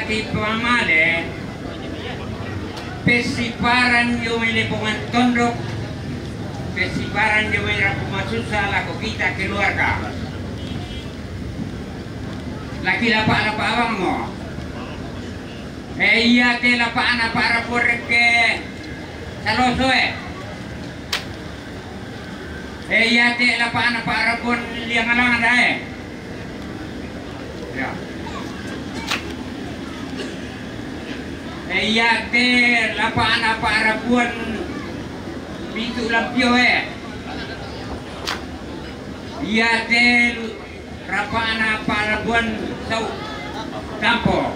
Bupati Pamale pesiparan yo melepongan tondok pesiparan yo merapumasusah laku kita keluarga laki lapa abang mo iya te lapa anak para porek ke saloso iya te lapa anak para pon liang alang ada ya iya te lapa anak para pon pintu lampio iya te lapa anak para pon sau campo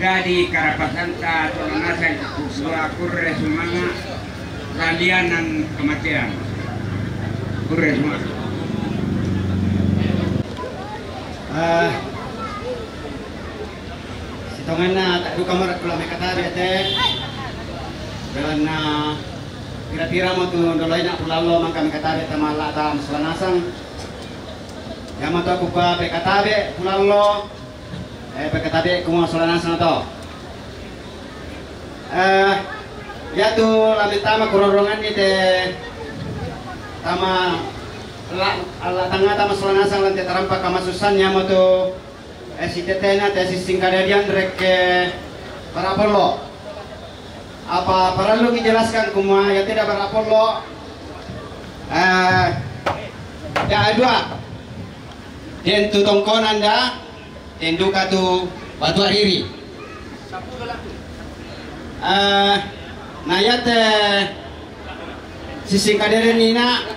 dari Karapasanta Tolongasan dua kurre semanga kalianan kematian kurre semua sitongan na tak duka marat pula may katabi ate belan na tira-tira mo tu dolay na pulalo man kami katabi tamala tam selanasang yama to aku pa pe katabi pulalo pekatabi kumua solanasang na to ya tu lamit tama kurorongan ni te tama ala tanga tama solanasang lantai terampak kamasusan yama tu si tetena te si singkadadian rek para polo apa perlu dijelaskan kumua ya tidak para polo ya dua den tu tongkonan da tenduka tu batu ariri nayat sising kaderen nina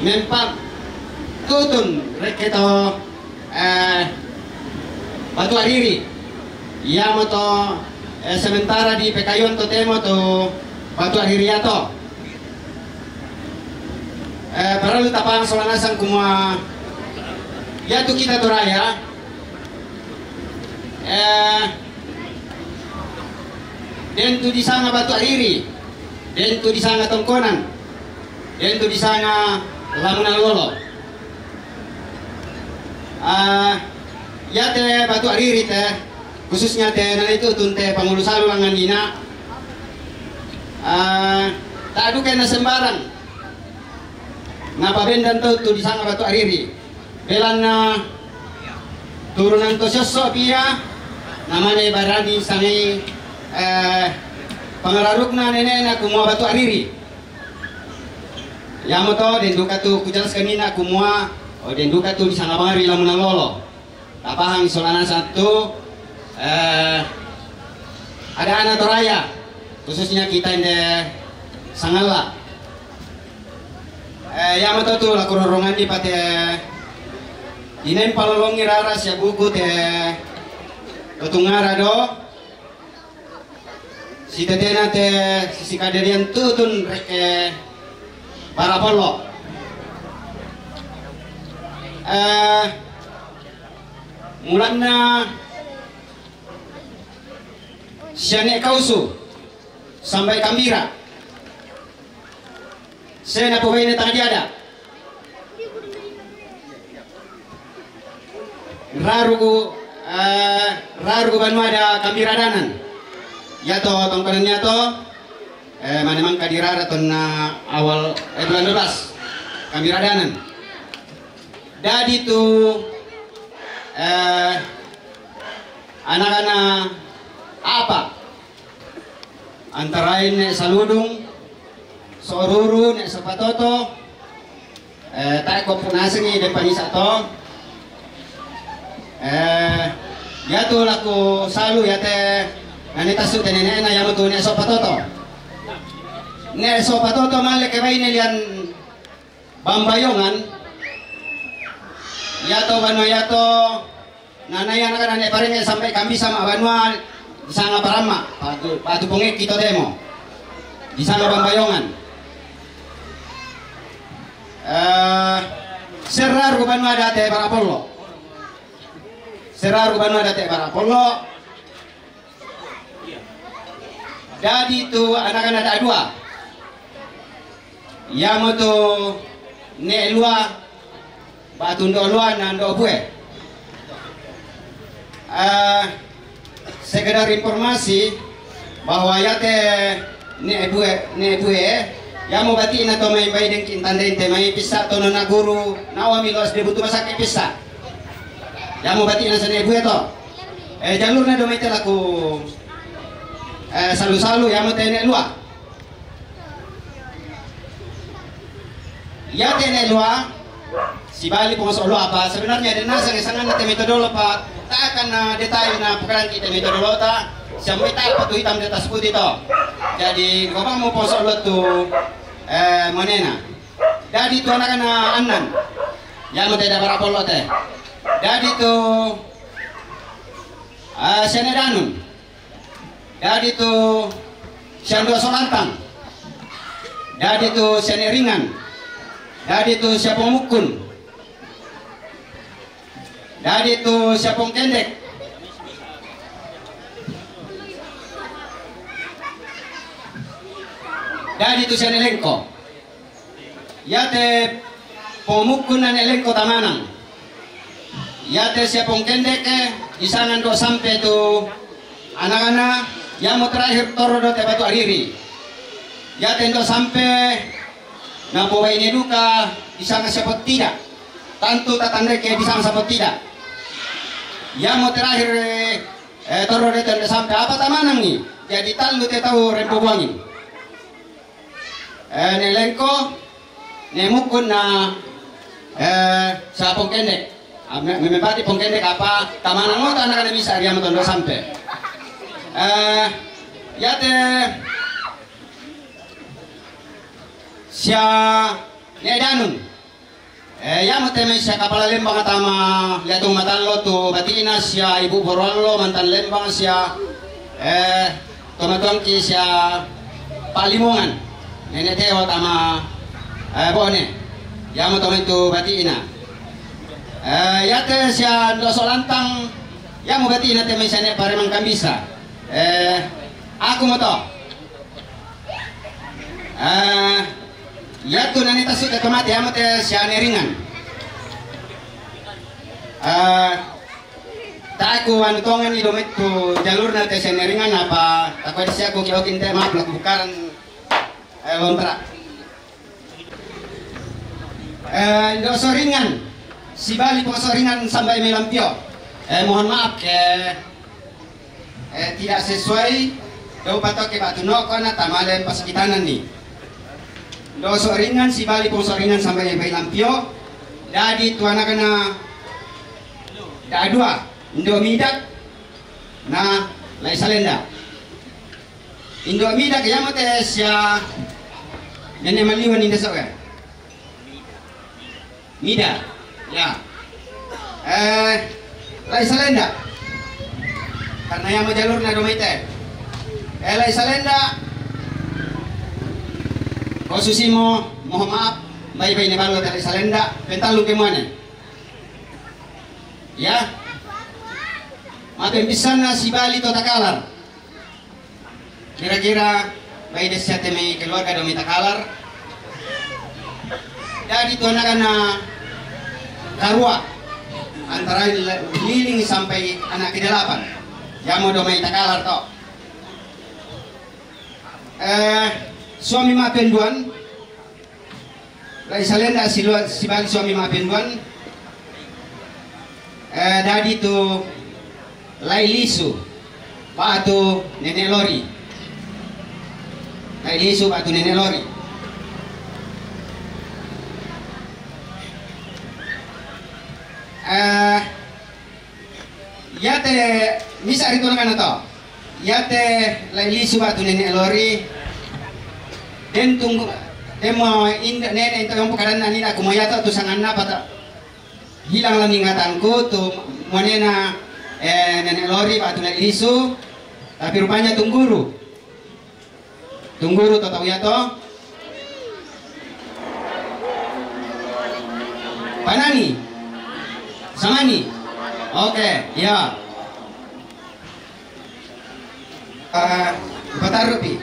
mempak tutun reketo batu ariri ya moto sementara di pekayon to temo to batu ariri ato para lu tapang solanasang kumua ya tu kita toraya den tu di sana batu ariri den tu di sana tongkonan den tu di sana lamunan lolo ya te batu ariri te khususnya te na itu tunte pangulusalu langan dina tak adu kena sembarang ngapa bendan tu di sana batu ariri belan turunan to sosok pia namanya barani sangai pengararukna nenek na kumua batu ariri ya moto den duka tu kujelaskan nina kumua oh den duka tu di sana bangari lamunan lolo tapahang solana satu ada anak toraya khususnya kita inde sangala ya moto tu lakurorongan di pate inen palolongi raras ya buku te totungara do si tetena te sisi kaderian tutun reke para polo mulana siane kausu sampai kambira sena pohene tadi ada rarugu banu ada kambira danan ya to tongkonannya to mana mang kadirara ton awal bulan 12 kambira danan dadi tu anak-anak apa antara ini saludung soruru nek sepatoto tak kompunasi ni depan isato ya tu laku salu ya te nani tasu te nenek na yamu tu nek sopatoto male kebai lian bambayongan ya to banu ya to nana yang anak nek paring sampai kami sama banua di sana parama patu pongek kita demo di sana bambayongan serar ku banua date para polo serar ku banua date para polo jadi tu anak-anak ada dua yang tu ne lua batu ndo luan na ndo bue. Sekedar informasi bahwa ya teh ne bue ya mau bati na to may baydeng kintandente may pisa to na guru nawami los de butu masake pisa ya mau bati na sa ne bue to jalur na do may telaku salu-salu ya mo tene lua ya tene lua si bali pengasok lua apa sebenarnya ada nasa ngesangan na metodolo pa tak akan detail na pukaran kita metodolo ta siapa tahu patu hitam di atas putih to jadi kau mau posok lo tuh manena jadi tuh anak-anak anan yang mau tidak berapa lo teh jadi tuh senedanun jadi tuh siandua solantang jadi tuh seneringan jadi tuh siapong mukun jadi tuh siapong kendek jadi itu siya nelengko yate pemukun na nelengko tamanang yate siya pong kendeke isangan do sampai tu anak-anak yang mau terakhir toro do te batu ariri yate do sampai na buway ni duka isangan siya tidak tantu tatandeke isangan siya tidak yang mau terakhir toro do te sampai apa tamanang ni jadi talu te tahu rempo buangin nelengko nemukun na sa pongkendek memepati pongkendek apa tamanang mo tanah kana bisa dia motondo sampai yate sia nedanun ya mote sia kapala lembang atama liatung matallo tu batina sia ibu borollo mantan lembang sia tomatongki sia palimongan nenek teo tama bone ya mau temen itu batina ya teh sia doso lantang ya mau batina teh misalnya paremang kambisa aku mau to ya tuh nani tasuk ke mati ya mau teh sia neringan tak aku tongan di domet tu jalur na teh sia neringan apa takut sia aku kiokin teh maaf lah bukaran lontra soringan si bali soringan sampai melampio mohon maaf tidak sesuai do patok ke batu noko na tamalen pasakitanan ni do soringan si bali soringan sampai melampio jadi tuana kena da dua indo midak na lai salenda indo midak ya mate sia nenek maliwan ini sok ya mida ya lai salenda karena yang mau jalur na domite lai salenda kosusimo mohon maaf bayi-bayi ne balu dari salenda pentalu ke mana ya maten bisa na si bali to takalar kira-kira bayi desa temi keluarga domi takalar jadi itu anak-anak karua antara liling sampai anak ke-8 yang mau domi takalar to suami mapenduan lai salenda si bali suami mapenduan jadi itu lai lisu batu nenek lori lai lisu batu nenek lori yate bisa itu kan atau yate lai lisu batu nenek lori den tunggu demo nenek itu yang pekaran nani aku mau yata tu sangan apa tak hilang lah ingatanku tu manena nenek lori batu lai lisu tapi rupanya tungguru to tahu ya toh panani samani oke ya Patarupi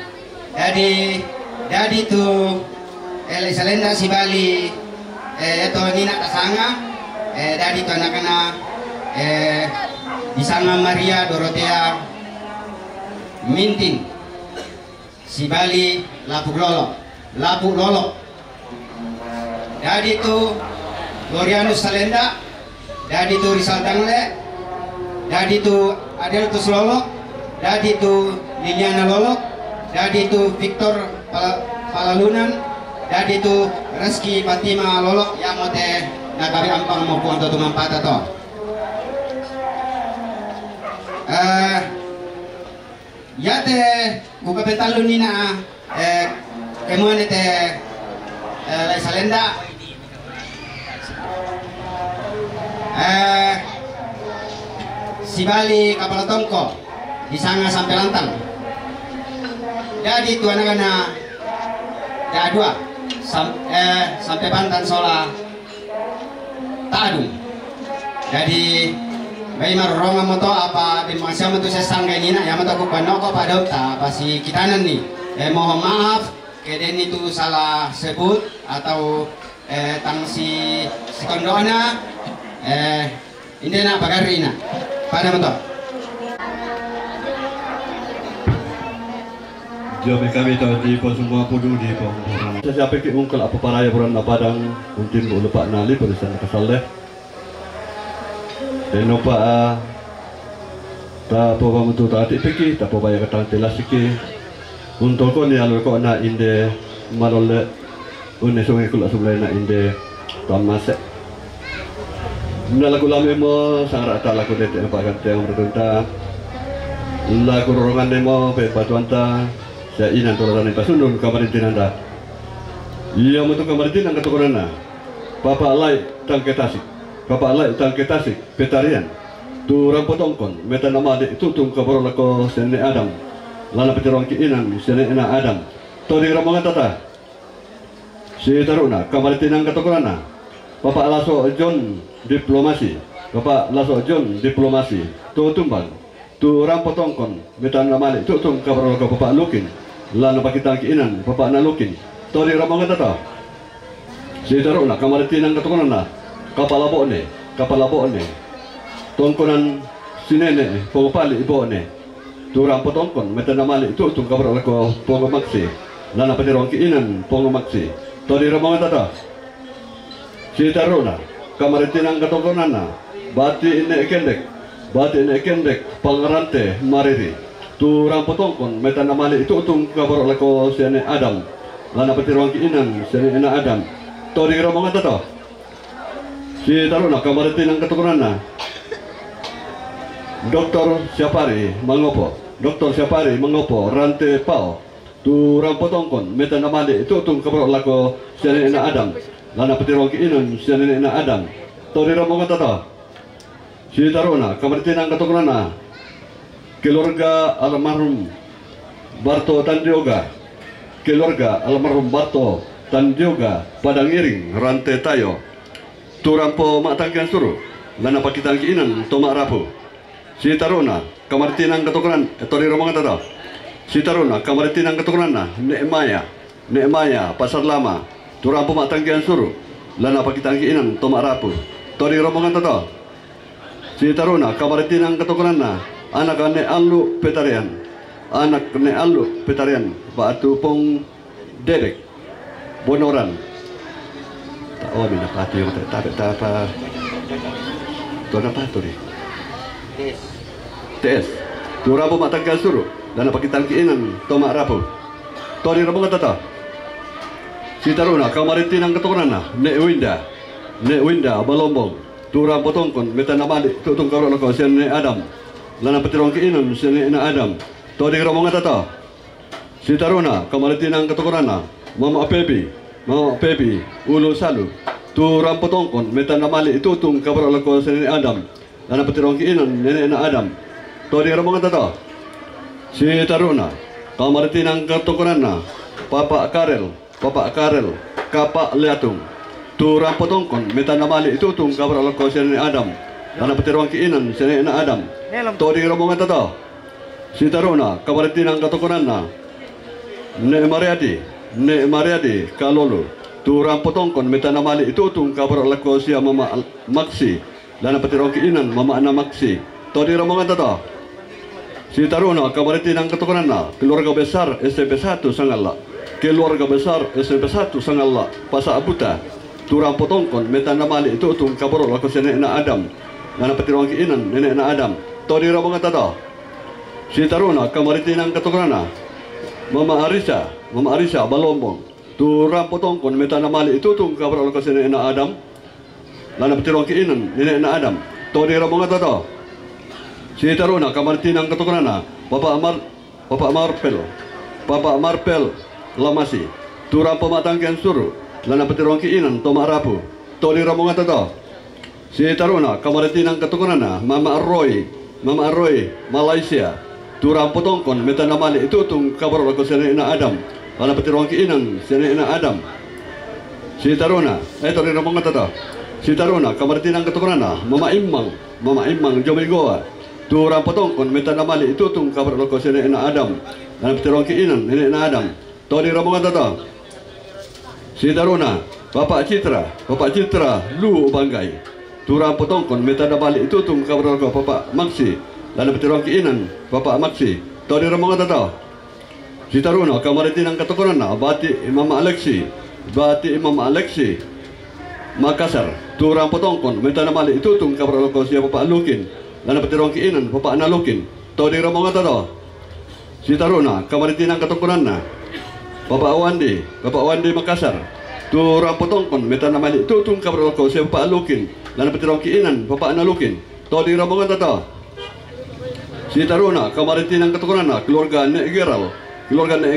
jadi tu salenda si bali itu nina kasanga dari itu anak-anak Isanga Maria Dorothea Mintin Sibali Lapuk Lolo dari itu Glorianus Salenda, dari itu Rizal Tangle, dari itu Adeltus Lolo, dari itu Liliana Lolo, dari itu Victor Palalunan, dari itu Reski Fatima Lolo yang mau teh nagari ampang mau puan tuh mampata toh. Ya teh buka petalun nina kemuan teh Lai Salenda Sibali Kapal Tongko Isanga sampai Lantang. Jadi itu anak-anak ada dua sampai Bantan Sola Tadung. Jadi bayi maronga moto apa di masa moto sesang kayak ini ya moto aku panoko pada apa si kitanan nih. Mohon maaf keden itu salah sebut atau tang si kondona ini na bagarina pada motor. Jami kami tadi pun semua pudu di pengumuman. Saya pikir ungkal apa paraya bulan Padang mungkin boleh Pak Nali berisan kesal deh. Dan lupa tak apa untuk tadi pikir tak apa bayar ketang telas sikit. Untuk kau ni alur kau nak inde malole une sungai kulak sebelah nak inde tuan masek. Benda lagu lama mo sangat rata lagu detik nampak kata yang bertentang. Lagu rorongan demo batuan ta saya inan tolaran ipa sundun kamaritin anda. Ia untuk kamaritin angkat tukurana. Papa alai tangketasik. Papa alai tangketasik petarian. Tu rampotongkon meta nama de tutung kabaro lako sene Adam. Lana petirong kiinan sene ena Adam. Tori ramongan tata. Si taruna kamaritin angkat tukurana. Papa laso John diplomasi. Papa laso John diplomasi. Tu tumbang. Tu rampotongkon meta nama de tutung kabaro lako papa lukin. Lana pakitang kiinan papa na lukin. Tori ramongan tata. Si taruna kamaritin angkat tukurana. Kapal labo ne. Tongkonan sinene pogopali ibone. Turang potongkon meta namali itu tung kabar ko pogomaksi. Lana patirong kiinan pogomaksi. Tori ramongan tata. Si taruna kamaritinang katongkonana. Bati ine kendek pangarante mariri. Turang potongkon meta namali itu tung kabar ko sene Adam. Lana patirong kiinan sene ena Adam. Tori ramongan tata. Si taruna kamaritin ang katukuran Dr. Siapari mengopo rante pao tu rampotongkon meta namade itu tung kabar lako sianin ena Adam lana petirong kiinon sianin ena Adam tori ramongan tata. Si taruna kamaritin ang katukuran keluarga almarhum Barto Tandioga Padang Iring rante tayo turampo matangkian suruh lana pakitang kiinan tomak rapu. Si taruna kamaritinang katukuran tori romongan tata. Si taruna kamaritinang katukuran Nekmaya pasar lama turampo matangkian suruh lana pakitang kiinan tomak rapu. Tori romongan tata. Si taruna kamaritinang katukuran anak ne alu petarian batu pong dedek bonoran. Oh, mina pati yung tapa. Tuan apa tu ni? Tes. Tu rapo matanggal suruh. Dan pakitan kiinan tomak rapo. Tori rapo tata. Si taruna kamaritin ang katukuran Nek Winda balombong. Tu rapo tongkon meta namali tutung karo lako sian ne Adam. Lana petirong kiinan sian ne Adam. Tori rapo tata. Si taruna kamaritin ang katukuran Mama Pepi, Ulu Salu, tu rampotongkon, meta namali itutung kabar lako sa nene Adam, lana petirong kiinan nene na Adam, tori ramongan tata. Si taruna, kamaritinang katukuran Papa Karel, Kapa Leatung, tu rampotongkon, meta namali itutung kabar lako sa nene Adam, lana petirong kiinan sa nene na Adam, tori ramongan tata. Si taruna, kamaritinang katukuran Nek Mariadi Kalolo turang potongkon meta namali itutung kabar lako sia mama maksi lana patiroki inan mama ana maksi todi romongan tata si taruna kabariti nang ketukanana keluarga besar SMP 1 Sangala keluarga besar SMP 1 Sangala pasa abuta turang potongkon meta namali itutung kabar lako sia nenek Adam lana patiroki inan nenek Adam todi romongan tata si taruna kabariti nang ketukanana mama Arisa balombong turang potongkon meta namali itutung kabar lako sia nenek Adam lana patiroki inan nenek Adam todi romongan tata si taruna kamarti nang ketukanana Bapak Marpel lamasi turang pematangkan suru lana petironki inan toma rapu todi romongan tata si taruna kamarti nang ketukanana Mama Arroy Malaysia turang potongkon meta namali itutung kabar lako sene Adam lana petironki inan sene Adam si taruna todi romongan tata si taruna kamarti nang ketukanana Mama Imang Jomigoa turang potongkon meta namali itutung kabar loko sene Adam dan petiroki inan nenek Adam todi romongan tata si taruna Bapak Citra lu banggai turang potongkon meta namali itutung kabar loko Bapak Maksi dan petiroki inan Bapak Maksi todi romongan tata si taruna kamariti nang katokonana bati Imam Aleksi Makassar turang potongkon meta namali itutung kabar loko sia Bapak Lukin lana petiroki inan Bapak Nalukin todi romongan tata si taruna kamariti nang katokonana Bapak Wandi Makassar turang potongkon meta namali itutung kabar loko sia Bapak Lukin lana petiroki inan Bapak Nalukin todi romongan tata si taruna kamariti nang katokonana keluarga Nek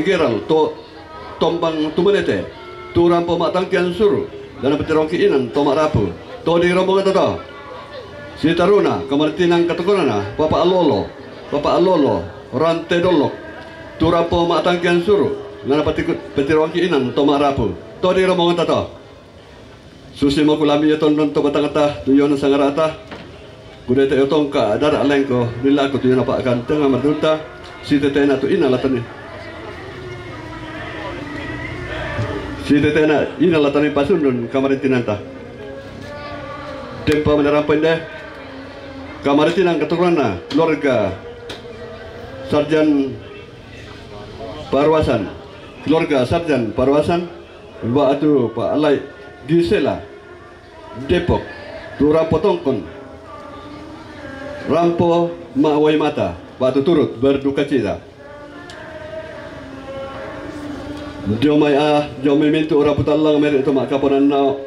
Geral tombang tumenete turang pematangkian suru lana petiroki inan tomak rapu todi romongan tata si taruna kamarti nang katokonana Bapak Alolo rante dolok turapo matangkian suru lana petiroki inan tomak rapu todi romongan tata susi makulami yaton non to batangata tuyon sangarata kudete yotong ka dara lengko bila ko tuyon apa akan tengah marduta si tetena tu ina latani pasundun kamarti nanta tempa menerampan deh kamariti nang keturunana keluarga Sarjan Parwasan Mbak Atu Pak Alai Gisela Depok turang potongkon rampo Mawai Mata Batu turut berduka cita jomai mintu ora putallang merit to makaponan na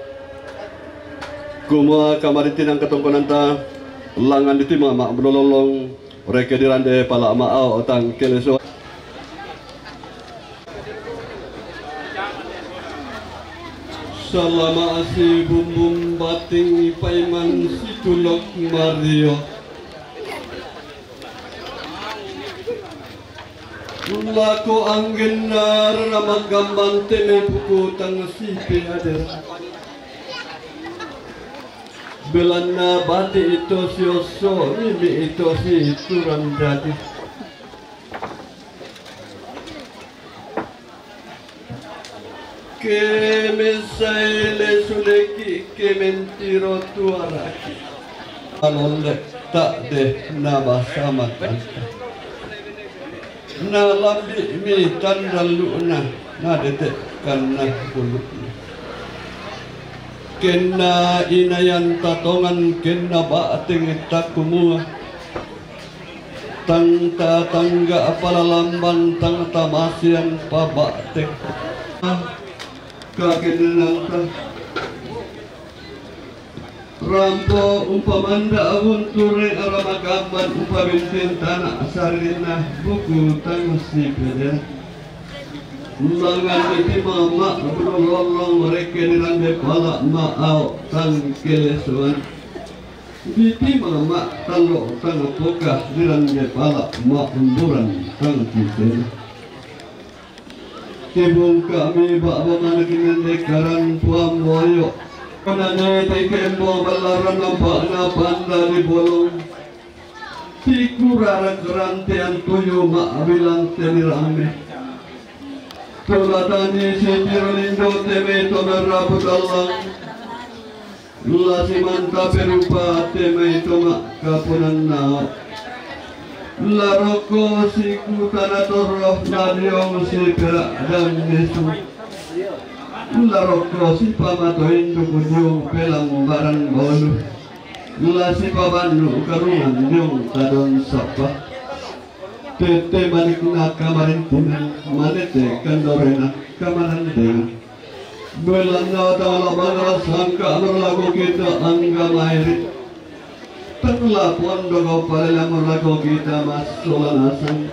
kumua kamariti nang ketongkonanta langan ditima mak belolong reke dirande pala maau otang keleso salama asi bumbum bating paiman situlok Mario lako angin ramag gambang teme pukutang sipi adera belana bati ito si oso mimi ito si turang dati ke mesaile suleki ke mentiro tuaraki alonde tak deh nama sama tanta na lambi mi tandaluna na detek karena bulukna kena inayan tatongan kena bating takumua tang tangga apala lamban tang tamasian pabatek kakenang rampo umpamanda awunture aramagaman umpabintin tanah sarina buku tang sipeda ulangan iti mama belolong mereka nirande pala maau tang kelesuan biti mama talo tang pokah nirande pala maumburan tang kisen kebung kami baba manakinan dekaran puam boyo kanane tekembo balaran nampak na panda di bolong tikurara kerantian tuyo mak bilang tenirame Tolatani sejirolindo teme tona rabut Allah. Lasi manta perupa teme toma kapunan na. Laroko si kutana toroh nadiong si perak dan nesu. Laroko si pamatoin dukunyong pelang barang bolu. Lasi pabandu karungan nyong tadon sapa. Tete balik na kamarintina manete kandorena kamarandena. Belanda tala bala sangka lagu kita angga mairi. Tenla pondo kau palela lagu kita masulanasan.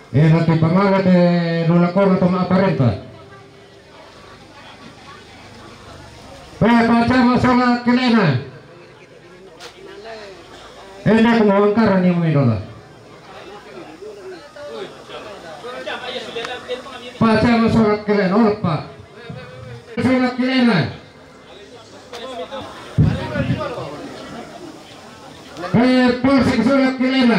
Nanti pangalan lulakor atau maaparenta. Baca masalah kelena. Enak mengangkaran yang minum. Pak saya sholat kalian, oleh Pak. Sholat kalian. Polsek sholat kalian.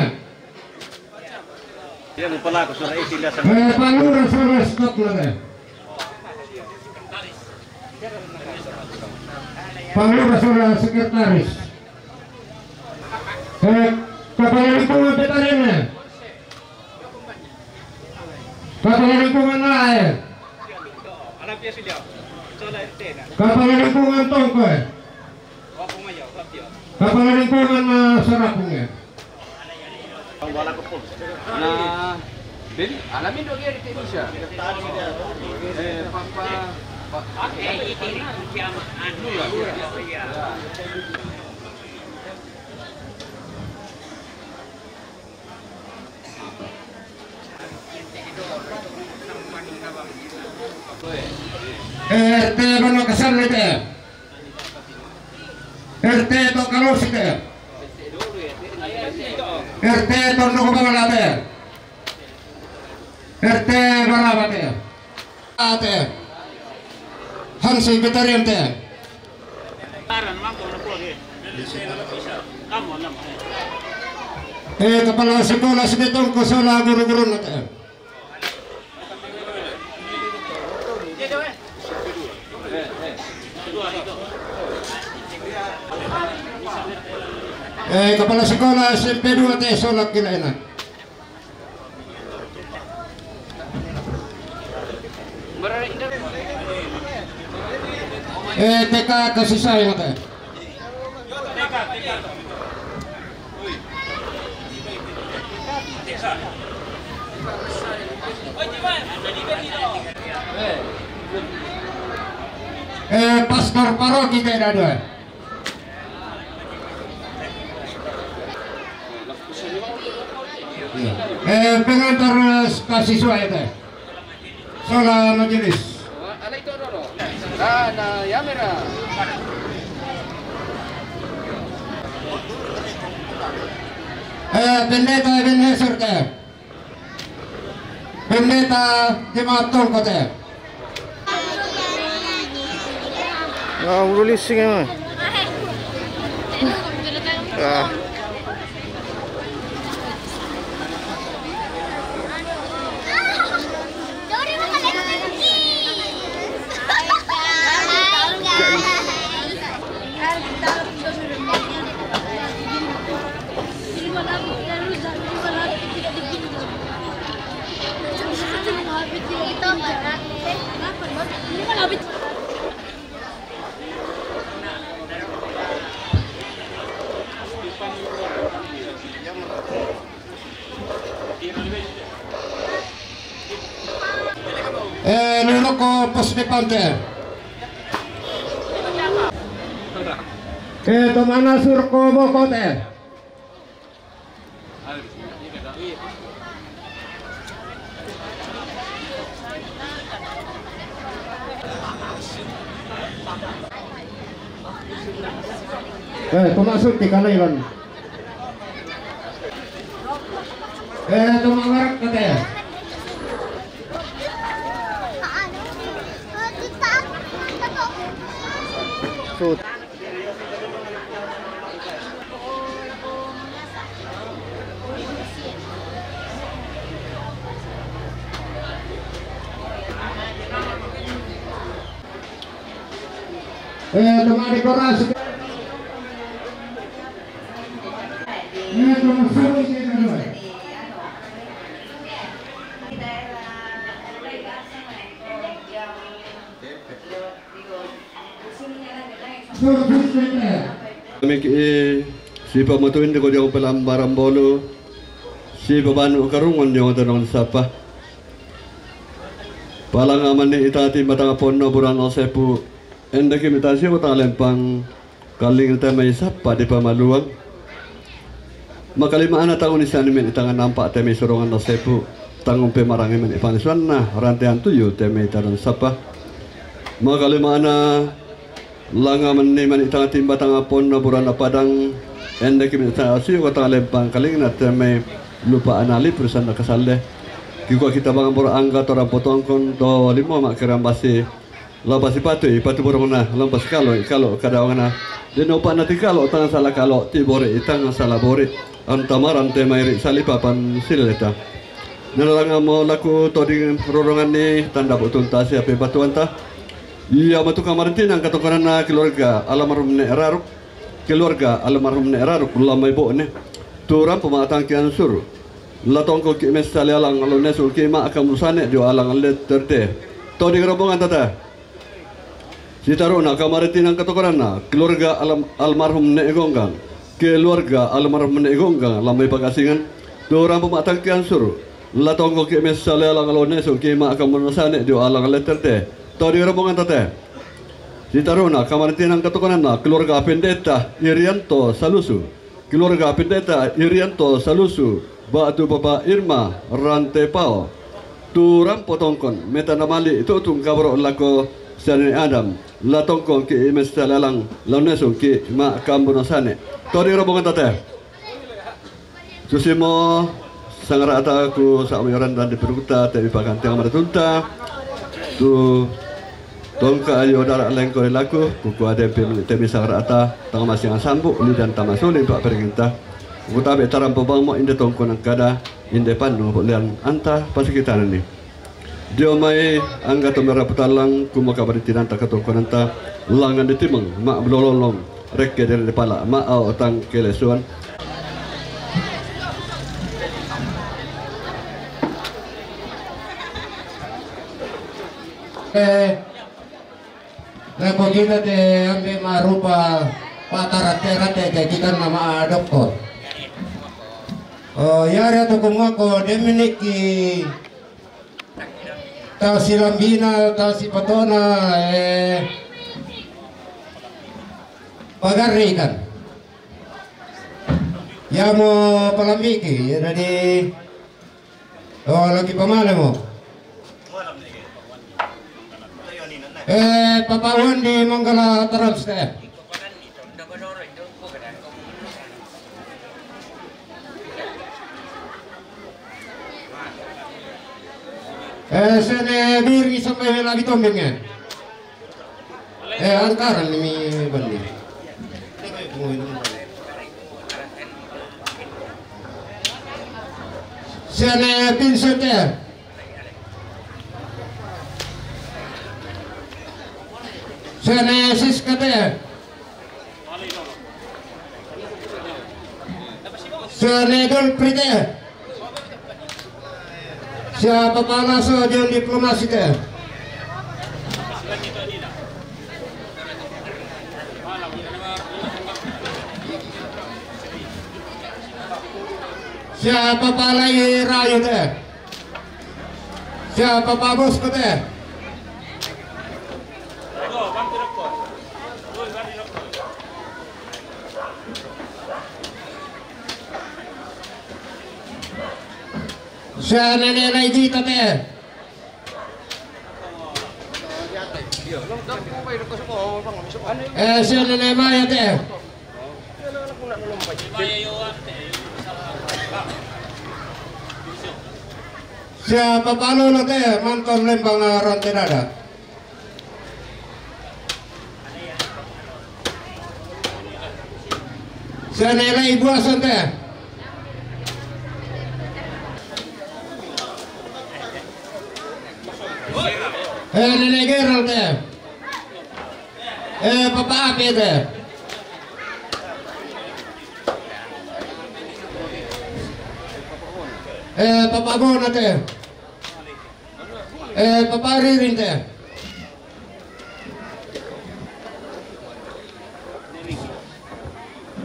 Palura sholat Scotland. Palura sholat sekretaris. Kepala lingkungan Petarina. Kepala lingkungan lain. Kepala lingkungan Tongkoy. Kepala lingkungan Sarapungnya. Nah, Ben, alamin dong ya di Indonesia. RT mana kesan itu? RT to kalau sih RT to no balate. RT balate. Ate. Hansi Betarian te. Kepala sekolah sedetong ko sala guru-guru nate. Kepala sekolah SMP 2 teh solak kinaina. TK kasih sayang teh. Pastor paroki teh ada. Pengantar mahasiswa itu soal majelis. Nah, ya merah. Pendeta Ebenezer teh. Pendeta Jemaat Tongko teh. Nah, udah lising ya. Luloko pos depan teh. Mana surko boko teh. Masuk di kanailan. Mangarak teh. Sud. Teman dekorasi. Teman seru sih kan. Si pamatuin ko diyo palang barambolo si babanu karungon yung tanong sapa palang aman ni itati matangapon no buran o sepu enda kimitasi ko talempang kaling ita may sapa di pamaluwag makalimaan na taon ni sanimin itangan nampak te may surungan no sepu tangong pemarangin man ipaniswan na rantihan tuyo te may tanong sapa makalimaan na langa meniman itang timba tanga pon na burana padang ende kimi ta asi ko tanga lempang kaling na teme lupa anali perusan na kasalle kiko kita bangan bor angga tora potong kon do limo mak keram basi labasi patu borona lambas kalau kada wana deno pa nati kalau tanga sala kalau ti bore itang sala bore antamaran te mairi sali papan sileta nalanga mo laku todi rorongan ni tanda butun tasi ape batuan ta iya matu kamarantin ang katokanan na keluarga almarhum ne eraruk lamai bo ne turam pematang kian sur latong ko ki mesale alang alo ne sur ki ma akam rusane jo alang le terde to di rombongan tata sitaruna kamarantin ang katokanan na keluarga almarhum ne egonggang lamai pagasingan turam pematang kian sur latong ko ki mesale alang alo ne sur ki ma akam rusane jo alang le terde Tadi rombongan tate. Si taruna kamarantin ang katokanan na keluarga Pendeta Irianto Salusu Batu Bapa Irma Rantepao Turam potongkon meta namali itu tung kabro lako sane Adam latongkon ki imestalalang launesun ki ma kambunosane. Tadi rombongan tate. Susimo sangarata ku sa amayoran dan diperkuta tapi pakan tiang maratunta tu tongka ayo darak lengko laku kuku ada temi sangarata tang masing sambu li dan tamasuli pak perintah kuta be taram pobang mo inde tongko nang kada inde pandu lian anta pasikitan ni dio mai angga tomera putalang kumo kabari tinan tak tongko nanta langan ditimeng mak blololong rekke dari depala ma au tang kelesuan Lepo kita te ambil marupa patarate kita nama doktor. Oh ya tu kumako Dominiki tau si Lambina tau si Patona pagarikan. Ya mo palambiki jadi lagi pamale mo. Papawan di Manggala terus deh. Sene diri sampai lagi tombengnya. Angkaran ini bandi. Sene Vincent ya. Sene Siskate Sene Dolprite siapa panas yang diplomasi teh siapa palai rayu teh siapa babos teh siya nenek dito teh. Siya nenek Maya teh. Siya papalo na teh mantan lembang rantai dadat. Siya nenek ibu asan teh. Nenek Gerald teh. Papa Ape teh. Papa Bona teh. Papa Ririn teh.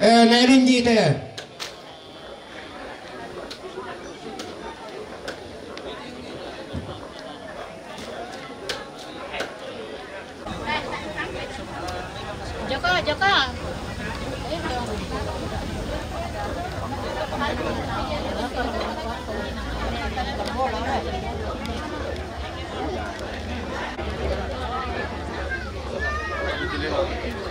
Nelinji teh. Joko. Ayo.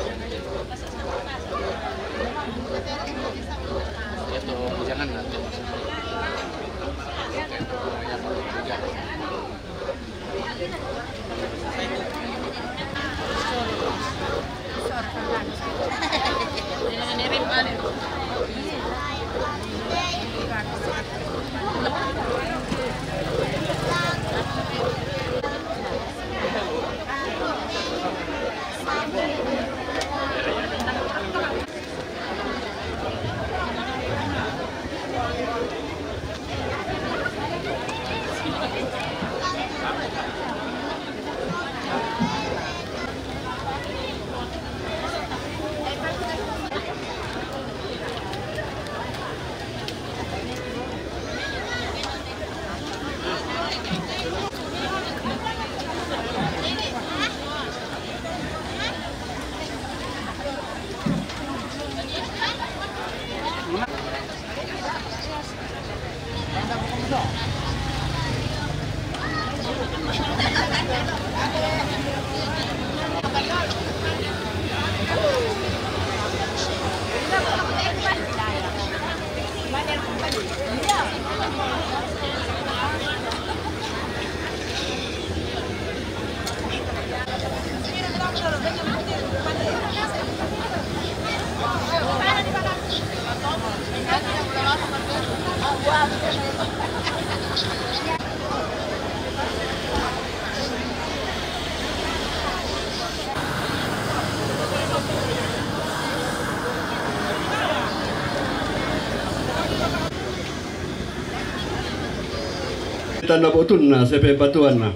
Tanda botun na sepe batuan na.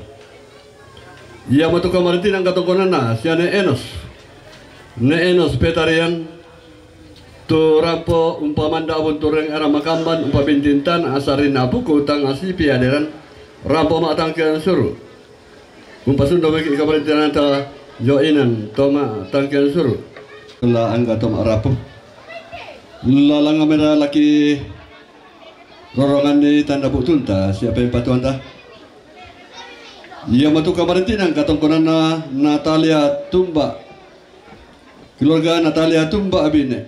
Ia matu kamaritin ang katokonan na siya ne Enos petarian tu rampo umpamanda abun tureng era makamban umpabintintan asarin abuku tang asipi aderan rampo matang kian suru. Umpasundo bagi kamaritin ta joinan toma tangkian suru. La angga toma rapu. Lalang amera laki rorongan di tanda butun ta siapa yang patuan ta? Ia matu kamaritin katongkonan na Natalia Tumba, keluarga Natalia Tumba Abine,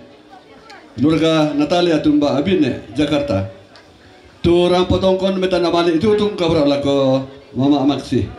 keluarga Natalia Tumba Abine Jakarta. Tu orang potongkon meta namali itu tung kabra lako Mama Amaksi.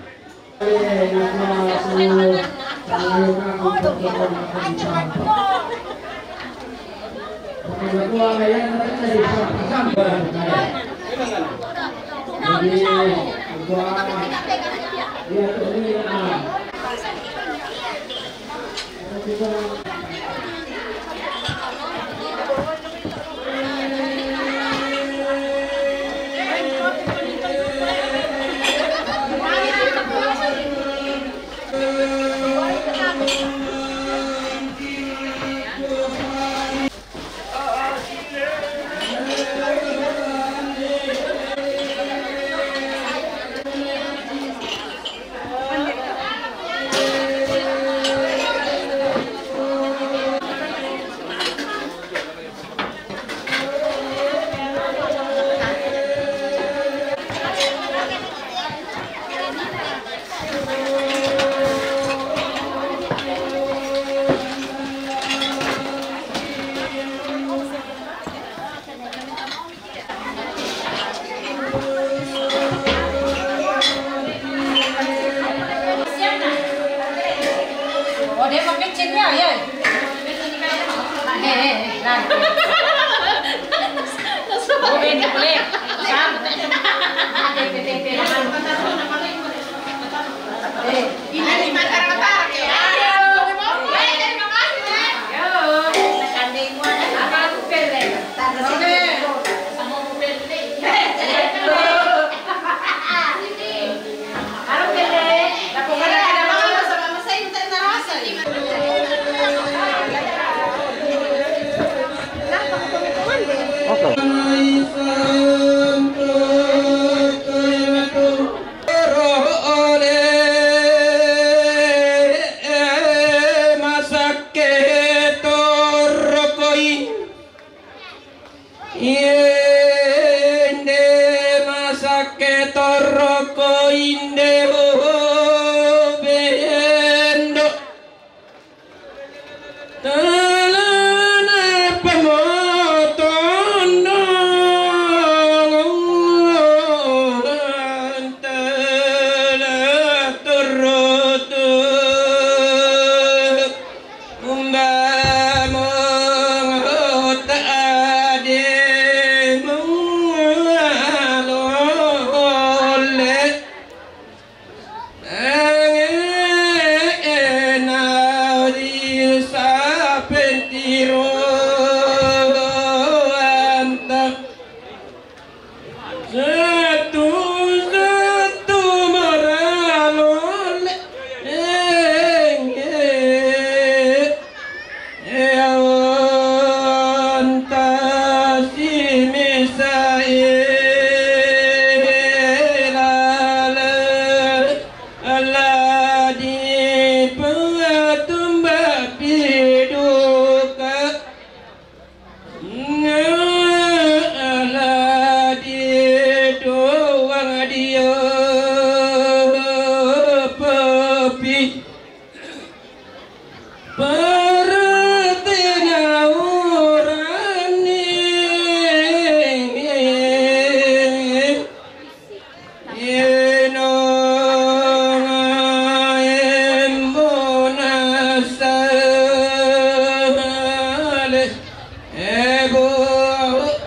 Ebu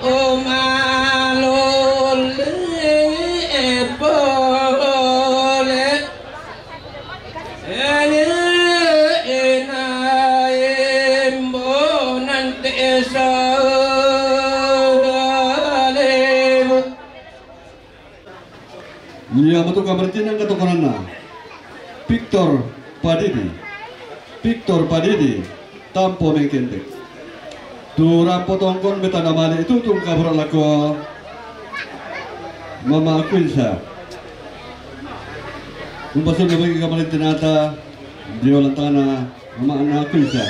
umalul ebole inaim nanti esalebu. Ia betul kamartinan katokonan na Victor Padidi tampo mengkentek dura potongkon betana mali itu tung kabur lako Mama Quinsa umpasun bagi kamartinata dia lantana Mama Ana Quinsa